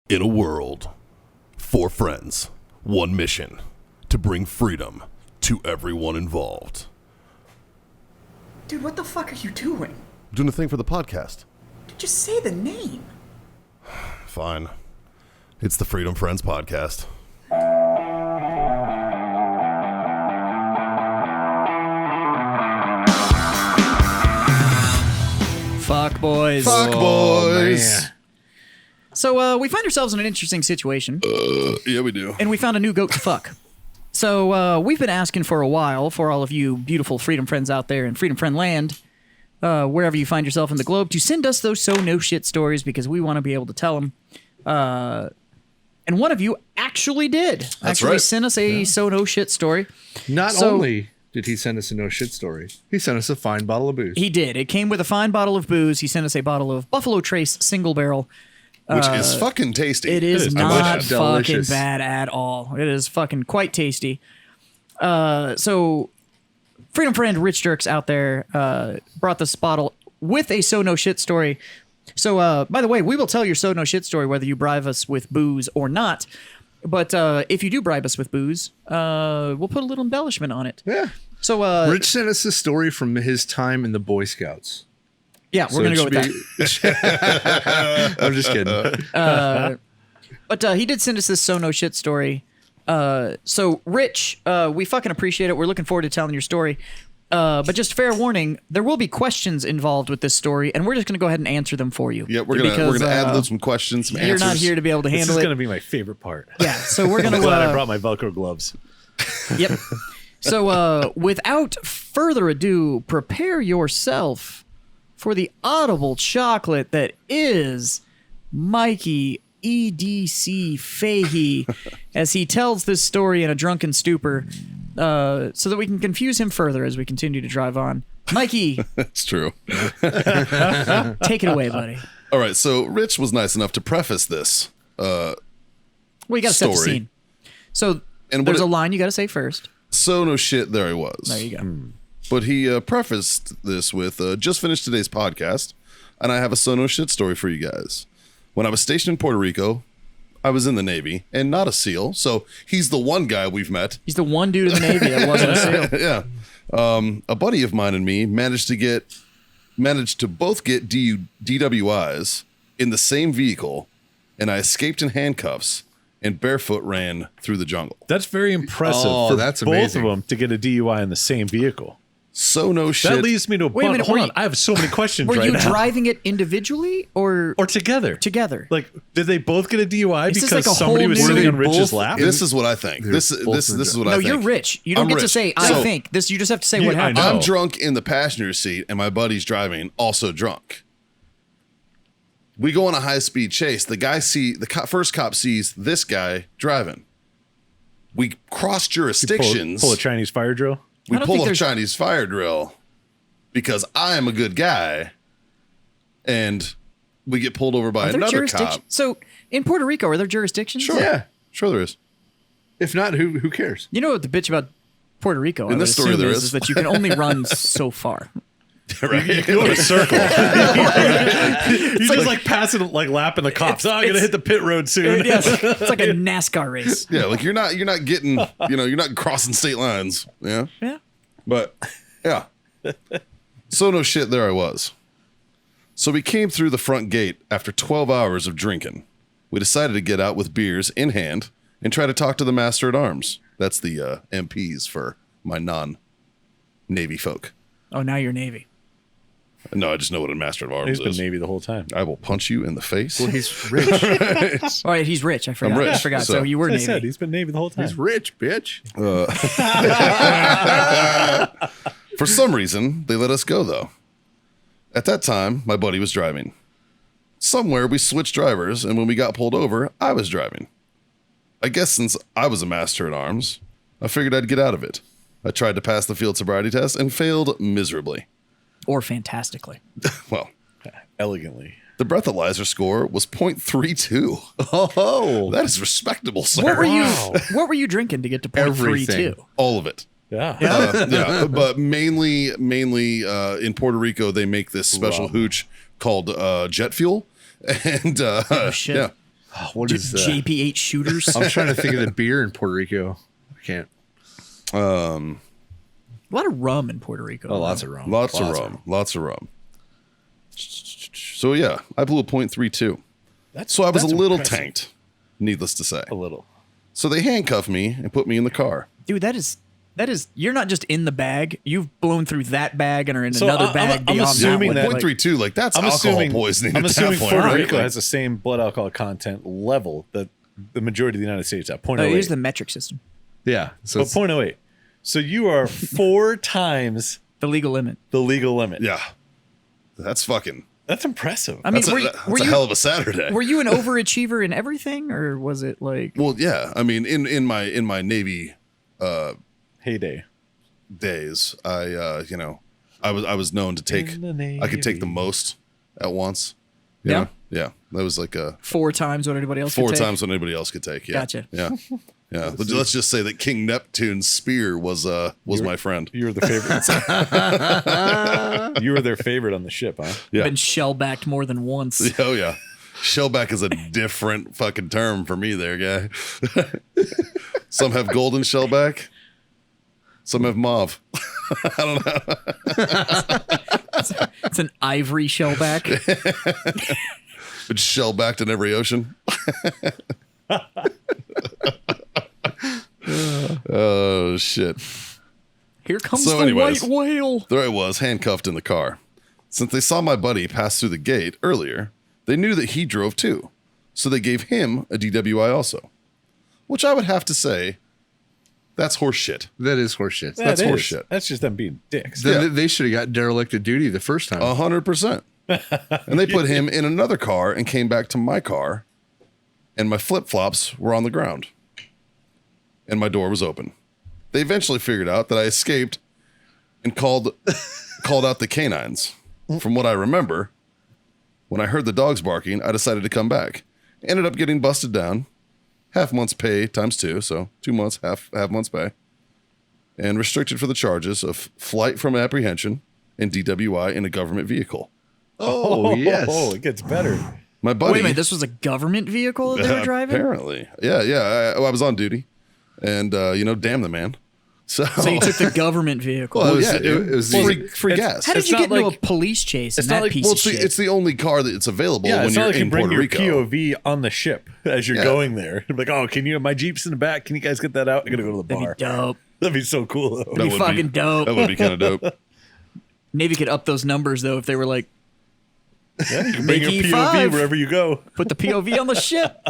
In a world, 4 friends, 1 mission, to bring freedom to everyone involved. Dude, what the fuck are you doing? I'm doing a thing for the podcast. Just say the name. Fine. It's the Freedom Friends Podcast. Fuck boys. Fuck boys. Man. So we find ourselves in an interesting situation, Yeah, we do. and we found a new goat to fuck. So we've been asking for a while for all of you beautiful Freedom Friends out there in Freedom Friend Land, wherever you find yourself in the globe, to send us those so no shit stories because we want to be able to tell them. And one of you actually did. Actually right. sent us a so no shit story. Not So- only did he send us a no shit story, he sent us a fine bottle of booze. He did. It came with a fine bottle of booze. He sent us a bottle of Buffalo Trace single barrel. Which is fucking tasty. It is not delicious. fucking Delicious. bad at all. It is fucking quite tasty. So, Freedom Friend Rich Jerks out there brought this bottle with a so no shit story. So, by the way, we will tell your so no shit story whether you bribe us with booze or not. But if you do bribe us with booze, we'll put a little embellishment on it. Yeah. So, Rich sent us a story from his time in the Boy Scouts. yeah, we're going to go with that. I'm just kidding. But he did send us this so no shit story. So Rich, we fucking appreciate it. We're looking forward to telling your story. But just fair warning, there will be questions involved with this story, and we're just gonna go ahead and answer them for you. Yeah, we're gonna add lib some questions, some You're answers. not here to be able to This is handle going it. to be my favorite part. Yeah, so we're gonna. I'm glad I brought my Velcro gloves. Yep. So without further ado, prepare yourself for the audible chocolate that is Mikey EDC Fahey as he tells this story in a drunken stupor, so that we can confuse him further as we continue to drive on. Mikey, That's true. take it away, buddy. All right, so Rich was nice enough to preface this. Well, you got to set the Story. scene. So And what there's it- a line you got to say first. So no shit, there he was. There you go. But he prefaced this with, just finished today's podcast, and I have a so no shit story for you guys. When I was stationed in Puerto Rico, I was in the Navy, and not a SEAL, so he's the one guy we've met. He's the one dude in the Navy that wasn't a SEAL. Yeah. A buddy of mine and me managed to both get DWIs in the same vehicle, and I escaped in handcuffs and barefoot ran through the jungle. That's very impressive Oh, for that's both amazing. of them to get a DUI in the same vehicle. So no shit. That leads me to a Wait a minute, hold were on. you- I have so many questions Were right you now. driving it individually or Together? together? Like, did they both get a DUI Is this because like a somebody whole was new- sitting on Were they Rich's both lap? This is what I think. This both is what no, I think. you're rich. You don't I'm get to rich. say, I So- think. This. You just have to say You- what I happened. know. I'm drunk in the passenger seat, and my buddy's driving, also drunk. We go on a high-speed chase. First cop sees this guy driving. We cross jurisdictions. Pull a Chinese fire drill? We I don't pull think a there's- Chinese fire drill because I am a good guy, and we get pulled over by Are there another jurisdictions? cop. So in Puerto Rico, are there jurisdictions? Sure, Yeah. sure there is. If not, who cares? You know what the bitch about Puerto Rico? In I this would story assume there is, is. is that you can only run so far. Right? Go in a circle. You just like passing, like lapping the cops. I'm going to hit the pit road soon. Yes, it's like a NASCAR race. Yeah, like you're not getting, you're not crossing state lines. Yeah. Yeah. But yeah. So no shit, there I was. So we came through the front gate after 12 hours of drinking. We decided to get out with beers in hand and try to talk to the master at arms. That's the MPs for my non-Navy folk. Oh, now you're Navy. No, I just know what a master at arms He's been is. Navy the whole time. I will punch you in the face. Well, he's rich. All right, he's rich. I forgot. rich, I forgot. So, so- you were I Navy. said he's been Navy the whole time. He's rich, bitch. For some reason, they let us go, though. At that time, my buddy was driving. Somewhere we switched drivers, and when we got pulled over, I was driving. I guess since I was a master at arms, I figured I'd get out of it. I tried to pass the field sobriety test and failed miserably. Or fantastically. Well, Elegantly. the breathalyzer score was 0.32. Oh, That is respectable, sir. What were you? Wow. What were you drinking to get to Everything. 0.32? All of it. Yeah. Yeah, but mainly in Puerto Rico, they make this special Rum. hooch called jet fuel, and shit. yeah, What is that? JP8 shooters. I'm trying to think of the beer in Puerto Rico. I can't. A lot of rum in Puerto Rico. Oh, lots of rum. Lots of rum. So yeah, I blew a .32. So I was a little tanked, needless to say. A little. So they handcuffed me and put me in the car. Dude, that is. You're not just in the bag. You've blown through that bag and are in another bag I'm beyond assuming that that, one. .32, like that's alcohol poisoning. I'm at assuming that point, Puerto right? Rico Like, has the same blood alcohol content level that the majority of the United States at .08. Here's the metric system. Yeah. So But it's, .08. So you are 4 times The legal limit. the legal limit. yeah, that's fucking. That's impressive. I mean, That's, were a you hell of a Saturday. were you an overachiever in everything, or was it like? Well, yeah. I mean, in my Navy Heyday. days, I was known to take. In the I could take the Navy. most at once. You Yeah? know? Yeah. That was like 4 times what anybody else. 4 could take? times what anybody else could take. Yeah. Gotcha. Yeah. Yeah. Let's just say that King Neptune's spear was my friend. You were the favorite. You were their favorite on the ship, huh? Yeah. Been shell backed more than once. Oh yeah. Shellback is a different fucking term for me there, guy. Some have golden shellback. Some have mauve. I don't know. It's an ivory shellback. It's shellbacked in every ocean. Oh shit. Here comes So the anyways. white whale. There I was, handcuffed in the car. Since they saw my buddy pass through the gate earlier, they knew that he drove too. So they gave him a DWI also. Which I would have to say, that's horse shit. that is horseshit. That's That is. horseshit. That's just them being dicks. Then yeah. they should have got derelict of duty the first time. 100%. And they put him in another car and came back to my car, and my flip-flops were on the ground. And my door was open. They eventually figured out that I escaped and called out the canines. From what I remember, when I heard the dogs barking, I decided to come back. Ended up getting busted down. Half month's pay times 2, so 2 months, half month's pay. And restricted for the charges of flight from apprehension and DWI in a government vehicle. Oh, yes. Oh, it gets better. My buddy. Wait a minute, this was a government vehicle that they were driving? Apparently. Yeah. I was on duty. And, damn the man. So So you took the government vehicle. Well, yeah, it dude. was free gas. How did it's you not get into like- a police chase in it's not that like- piece Well, of shit? it's the only car that's available Yeah, when it's you're not like you in bring Puerto your Rico. POV on the ship as you're Yeah. going there. Like, oh, my Jeep's in the back. Can you guys get that out? I'm gonna go to the That'd bar. be dope. That'd be so cool. Though. That That'd be would fucking dope. That would be kind of dope. Navy could up those numbers though if they were like, Yeah, you can bring your Make POV E5. wherever you go. put the POV on the ship.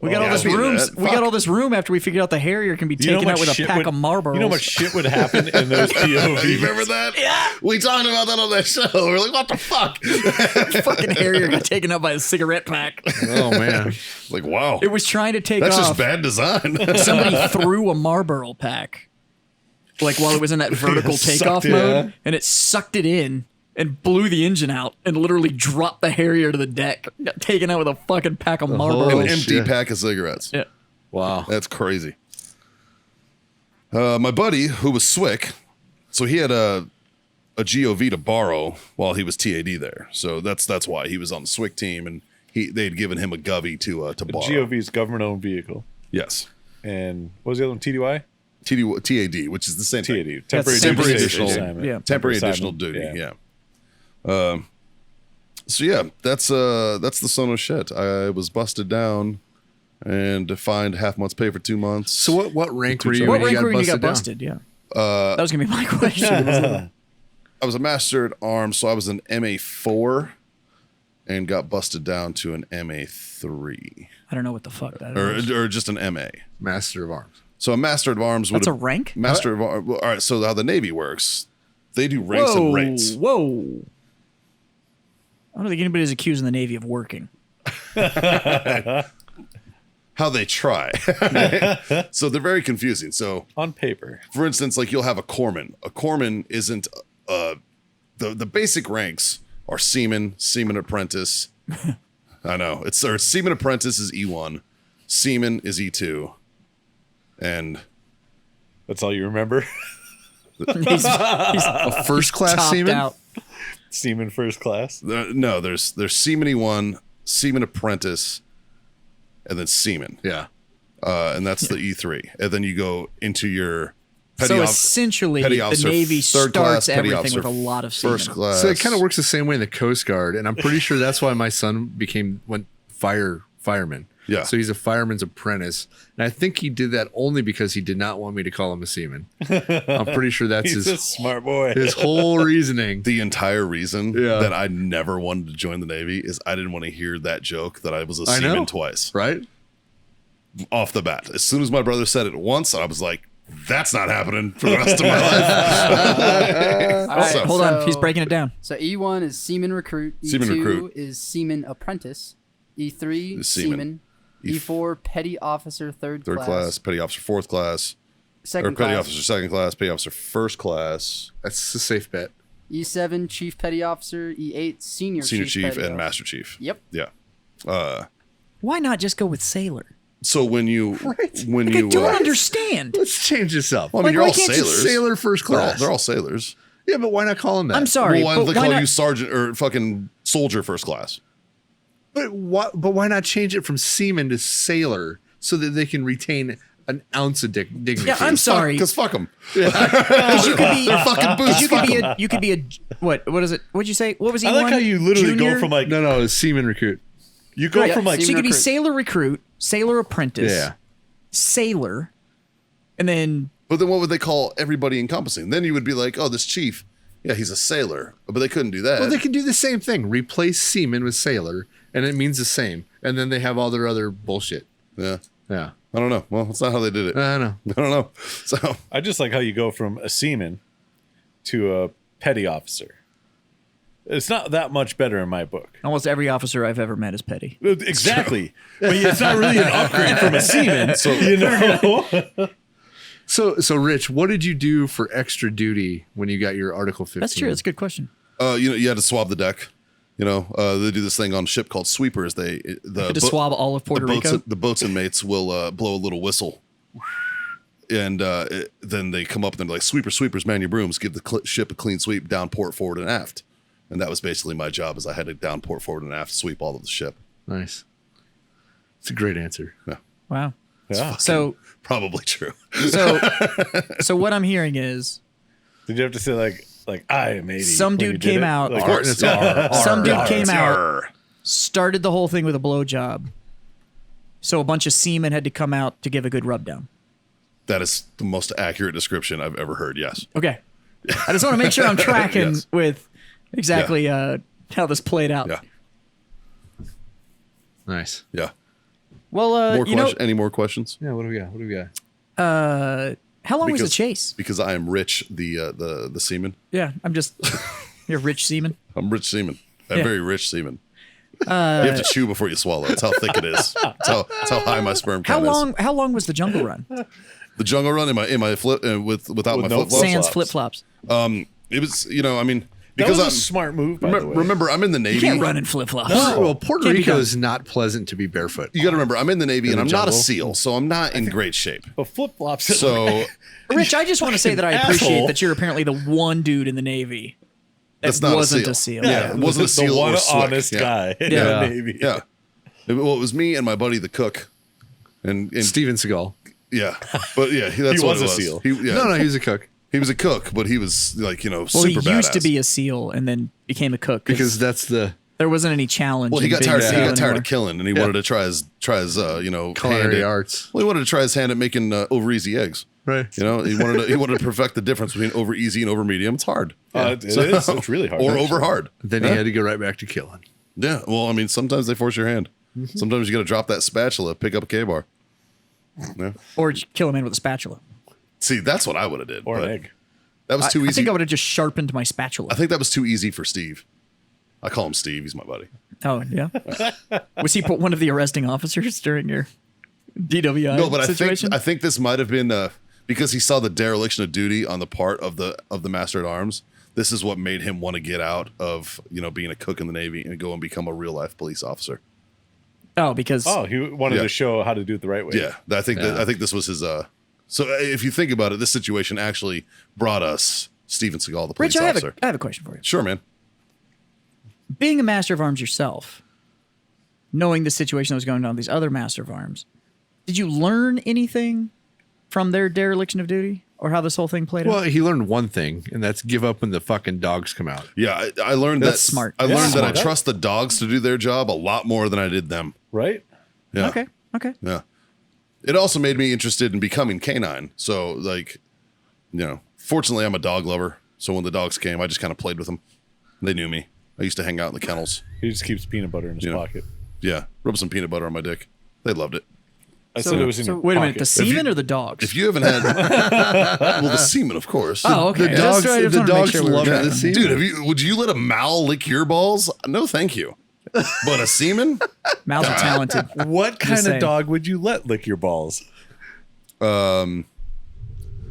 We got Oh, all this yeah, room. that. We got all this room after we figured out the Harrier can be You know taken how out much with a shit pack would- of Marlboros. You know how much shit would happen in those POVs? You remember that? Yeah. We talked about that on that show. We're like, what the fuck? fucking Harrier got taken out by a cigarette pack. Oh, man. Like, wow. It was trying to take That's off. just bad design. Somebody threw a Marlboro pack, like while it was in that vertical Sucked takeoff it, mode, yeah. and it sucked it in and blew the engine out and literally dropped the Harrier to the deck. Got taken out with a fucking pack of An Marlboros. Oh, empty shit. pack of cigarettes. Yeah. Wow. That's crazy. My buddy, who was Swick, so he had a GOV to borrow while he was TAD there. So that's why he was on the Swick team, and they'd given him a Govy to borrow. GOV's government-owned vehicle. Yes. And what was the other one? TDY? TAD, which is the same thing. TAD. That's temporary dispensation additional- assignment. yeah. Temporary Assignment. additional duty. Yeah. So yeah, that's the son of shit. I was busted down and fined half month's pay for 2 months. So what rank were you What when rank were you got down? busted? Yeah. That was gonna be my question. I was a master at arms, so I was an MA4 and got busted down to an MA3 I don't know what the fuck that is. or just an MA. Master of Arms. So a master of arms would That's a rank? Master of arms. All right. So how the Navy works, they do ranks and rates. Whoa. I don't think anybody's accusing the Navy of working. How they try. So they're very confusing. So On paper. for instance, like you'll have a corpsman. A corpsman isn't the basic ranks are seaman, seaman apprentice. I know or seaman apprentice is E1, seaman is E2, and That's all you remember? He's A first class topped seaman? out. Seaman first class. no, there's seaman E1, Seaman Apprentice, and then Seaman. Yeah. And that's the E3. And then you go into your petty So off- essentially, petty the officer, Navy third class, starts petty everything officer, with a lot of seamen. first class. So it kind of works the same way in the Coast Guard, and I'm pretty sure that's why my son went fireman. Yeah. So he's a fireman's apprentice, and I think he did that only because he did not want me to call him a seaman. I'm pretty sure that's He's a his smart boy. whole reasoning. The entire reason Yeah. that I never wanted to join the Navy is I didn't want to hear that joke that I was a I know. seaman twice Right? off the bat. As soon as my brother said it once, I was like, that's not happening for the rest of my life. All right, So- Hold on, he's breaking it down. So E1 is seaman recruit. E2 Seaman recruit. is seaman apprentice. E3 Is seaman. seaman. E4 petty officer third Third class, petty officer fourth class, or Second petty class. officer second class, petty officer first class, That's a safe bet. E7 chief petty officer. E8 senior senior chief, petty and officer. master chief. Yep. Yeah. Why not just go with sailor? So when you when I you don't understand. Let's change this up. well, I mean, you're why all can't you sailors. Sailor first class. They're all sailors. Yeah, but why not call him that? I'm sorry, Well, why but don't they why call not? you sergeant or fucking soldier first class? But why not change it from seaman to sailor so that they can retain an ounce of dignity? Yeah, I'm sorry. Because fuck them. Because you could be, They're fucking boots. you could be a what is it? What'd you say? What was he? I like how you literally go from like No, it's seaman recruit. you go Right, from like so you could be recruit. sailor recruit, sailor apprentice, Yeah. sailor, and then But then what would they call everybody encompassing? Then you would be like, oh, this chief, yeah, he's a sailor. But they couldn't do that. Well, they can do the same thing. Replace seaman with sailor, and it means the same. And then they have all their other bullshit. Yeah. Yeah. I don't know. Well, that's not how they did it. I know. I don't know. So I just like how you go from a seaman to a petty officer. It's not that much better in my book. almost every officer I've ever met is petty. Exactly. But it's not really an upgrade from a seaman. So you know. So Rich, what did you do for extra duty when you got your Article 15? That's true. That's a good question. you had to swab the deck. You know, they do this thing on ship called sweepers. To swab all of Puerto Rico. The boats inmates will blow a little whistle, and then they come up and they're like, "Sweepers, man your brooms. Give the ship a clean sweep down port, forward, and aft." And that was basically my job, is I had to down port, forward, and aft sweep all of the ship. Nice. It's a great answer. Yeah, Wow. Yeah. So probably true. so what I'm hearing is Did you have to say like I am 80? Some when dude you did came it? out- Like, Of course, it's R. some dude came out, Arr. started the whole thing with a blowjob. So a bunch of seamen had to come out to give a good rub down. That is the most accurate description I've ever heard. Yes. Okay. I just want to make sure I'm tracking Yes. with exactly how this played out. Yeah. Nice. Yeah. Well, More you know, questions? Any more questions? Yeah, what do we got? how long was the Because- chase? Because I am Rich, the seaman. Yeah, I'm just you're a rich seaman. I'm Rich Seaman. I'm Yeah. very rich seaman. You have to chew before you swallow. That's how thick it is. That's how high my sperm How count long? is. How long was the jungle run? The jungle run in my flip without my no flip flops. Sans flip flops. It was, I mean, That because was a I'm smart move, by the way. remember I'm in the Navy. You can't run in flip flops. Well, Puerto Can't be Rico done. is not pleasant to be barefoot. You got to remember I'm in the Navy and the I'm not a jungle? SEAL, so I'm not in great shape. But flip flops. So Rich, I just want to say that I appreciate Asshole. that you're apparently the one dude in the Navy that that's not wasn't a a SEAL. SEAL. Yeah, it wasn't a the SEAL one or slick. honest Yeah. guy in Yeah. the Navy. Yeah. Well, it was me and my buddy the cook, and Steven Seagal. yeah, but yeah, that's He what was it a was. SEAL. No, he was a cook. He was a cook, but he was like, Well, super he badass. used to be a SEAL and then became a cook Because that's the there wasn't any challenge. Well, he in got being tired. a He SEAL got tired anymore. of killing, and he wanted to try his hand culinary at, arts. Well, he wanted to try his hand at making over easy eggs. Right. He wanted to perfect the difference between over easy and over medium. It's hard. It is. It's really hard. Or over hard. Then he had to go right back to killing. Yeah. Well, I mean, sometimes they force your hand. Sometimes you got to drop that spatula, pick up a K-bar. Yeah. Or kill a man with a spatula. See, that's what I would have did. Or an but egg. That was too I easy. think I would have just sharpened my spatula. I think that was too easy for Steve. I call him Steve. He's my buddy. Oh yeah. Was he one of the arresting officers during your DWI No, but situation? I think this might have been because he saw the dereliction of duty on the part of the Master at Arms. This is what made him want to get out of being a cook in the Navy and go and become a real life police officer. oh, because He wanted Yeah. to show how to do it the right way. Yeah, I think this was his. So if you think about it, this situation actually brought us Steven Seagal, the police Rich, I officer. have a question for you. Sure, man. Being a master of arms yourself, knowing the situation that was going on with these other Master of Arms, did you learn anything from their dereliction of duty or how this whole thing played Well, out? he learned one thing, and that's give up when the fucking dogs come out. Yeah, I learned That's that. smart. I learned that I Smart. trust the dogs to do their job a lot more than I did them. Right? Yeah. Okay. Yeah. It also made me interested in becoming canine. So, like, fortunately, I'm a dog lover. So when the dogs came, I just kind of played with them. They knew me. I used to hang out in the kennels. He just keeps peanut butter in his pocket. Yeah, rub some peanut butter on my dick. They loved it. I said it was in your Wait a minute, pocket. the semen or the dogs? If you haven't had, well, the semen, of course. Oh, okay. The dogs, I just the wanted to make dogs sure we were love tracking. the semen. Dude, would you let a Mal lick your balls? No, thank you. But a semen? Mouths are talented. What kind saying. of dog would you let lick your balls?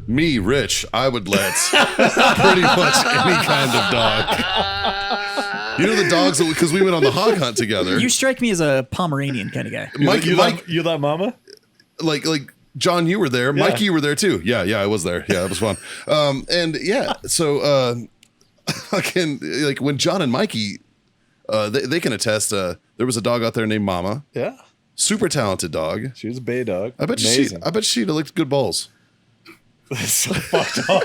Me, Rich, I would let pretty much any kind of dog. You know the dogs, because we went on the hog hunt together. You strike me as a Pomeranian kind of guy. Mike, You let mama? like John, you were there. Mikey, you were there too. Yeah, I was there. Yeah, that was fun. And yeah, so fucking like when John and Mikey, they can attest. There was a dog out there named Mama. Yeah. Super talented dog. She was a bay dog. I bet Amazing. she'd have licked good balls. That's so fucked up.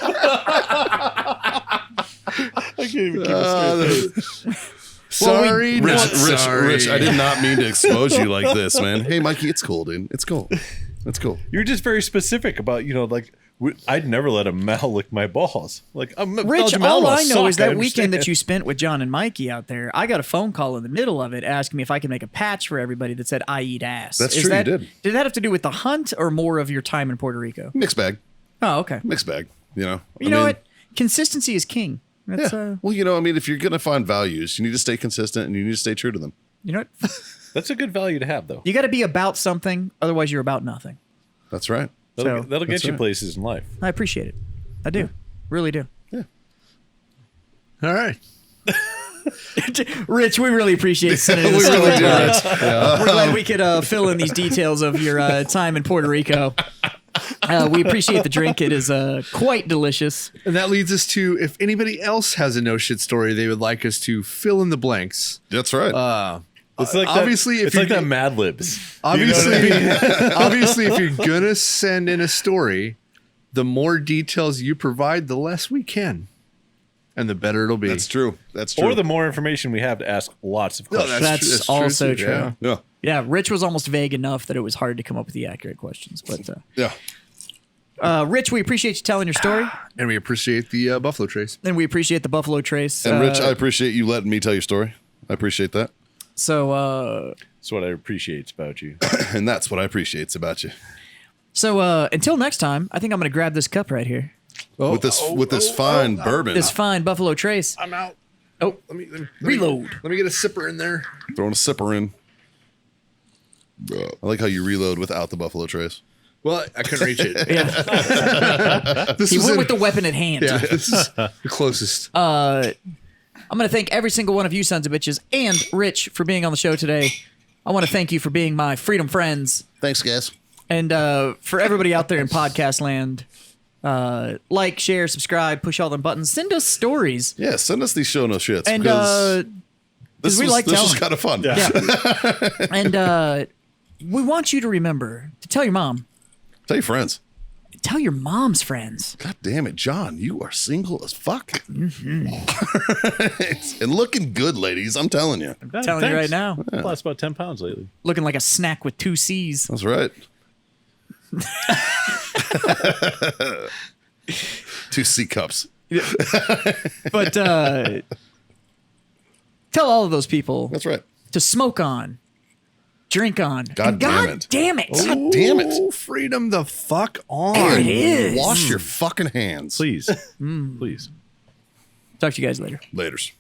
I can't even keep a straight face. Sorry, Rich, not sorry. Rich, I did not mean to expose you like this, man. Hey, Mikey, it's cool, dude. It's cool. It's cool. You're just very specific about, I'd never let a Mal lick my balls. Like, Rich, all I know is that weekend that you spent with John and Mikey out there, I got a phone call in the middle of it asking me if I could make a patch for everybody that said, I eat ass. That's true, you did. Did that have to do with the hunt or more of your time in Puerto Rico? Mixed bag. Oh, okay. Mixed bag. You know what? Consistency is king. That's, Yeah. Well, if you're going to find values, you need to stay consistent and you need to stay true to them. you know what? That's a good value to have, though. You got to be about something, otherwise you're about nothing. That's right. That'll So- get That's you right. places in life. I appreciate it. I do. Really do. All right. Rich, we really appreciate sending We this really story. do, Rich. We're glad we could fill in these details of your time in Puerto Rico. We appreciate the drink. It is quite delicious. And that leads us to if anybody else has a no shit story they would like us to fill in the blanks. That's right. It's like obviously, if it's you're like that Mad Libs. Obviously, obviously, if you're gonna send in a story, the more details you provide, the less we can, and the better it'll be. That's true. That's true. Or the more information we have to ask lots of questions. That's also true. Yeah. yeah. Yeah, Rich was almost vague enough that it was hard to come up with the accurate questions. But Yeah. Rich, we appreciate you telling your story, And we appreciate the Buffalo Trace. and we appreciate the Buffalo Trace. And Rich, I appreciate you letting me tell your story. I appreciate that. So That's what I appreciate about you. And that's what I appreciate about you. until next time, I think I'm going to grab this cup right here. With this fine bourbon. This fine Buffalo Trace. I'm out. Oh, Let me reload. Let me get a sipper in there. Throwing a sipper in. I like how you reload without the Buffalo Trace. Well, I couldn't reach it. Yeah, This he was went in- with the weapon at hand. Yeah, this is the closest. I'm going to thank every single one of you sons of bitches and Rich for being on the show today. I want to thank you for being my freedom friends. Thanks, guys. And for everybody out there in podcast land, like, share, subscribe, push all them buttons. Send us stories. Yeah, send us these show no shits. And because this we was, like this was telling. kind of fun. Yeah. And we want you to remember to tell your mom. Tell your friends. Tell your mom's friends. God damn it, John, you are single as fuck. Mm-hmm. And looking good, ladies. I'm telling you. Telling you right now. I've lost about 10 pounds lately. Looking like a snack with 2 C's. That's right. 2 C cups. But tell all of those people That's right. to smoke on, drink on. God and damn God it. damn it. God damn it. Oh, freedom the fuck on. There it is. Wash your fucking hands. Please. Please. Talk to you guys later. Laters.